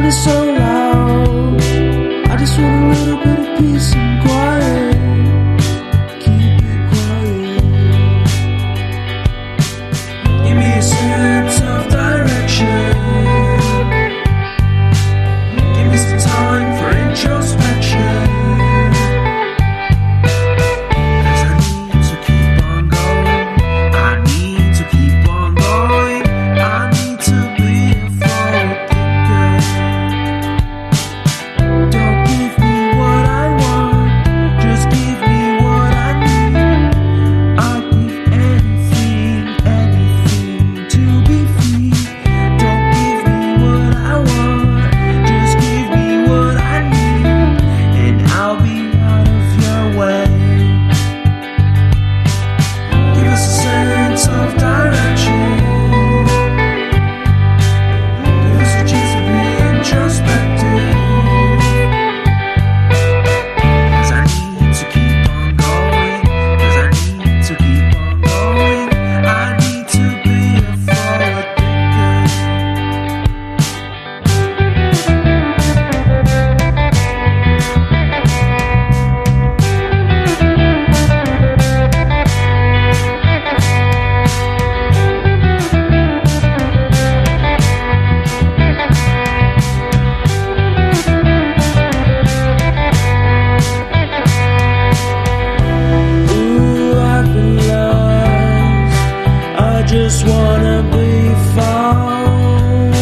is so loud. I just want a little bit of peace and quiet. Keep it quiet. Give me a sense of direction. Give me some time for introspection. 'Cause I need to keep on going. I need to keep on going. I need to be a forward thinker. Don't give me what I want, just give me what I need. I'll give anything, anything to be free. Don't give me what I want, just give me what I need, and I'll be out of your way. Give us a sense of direction. Give us a chance to be introspective. 'Cause I need to keep on going. 'Cause I need to keep on going. I need to be a forward thinker. Ooh, I've been lost. I just wanna be found.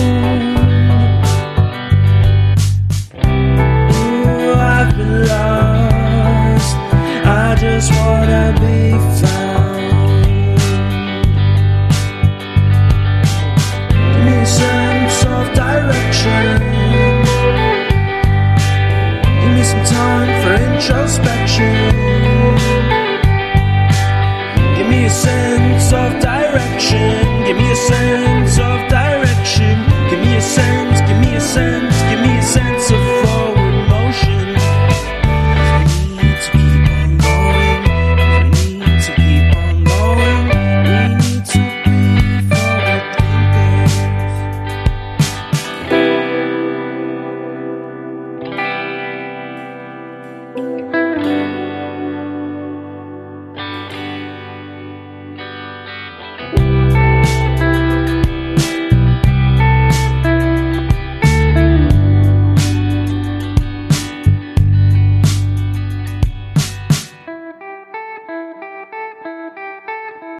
Ooh, I've been lost. I just wanna be found. Give me a sense of direction. Give me some time for introspection. Give me a sense of direction. Give me a sense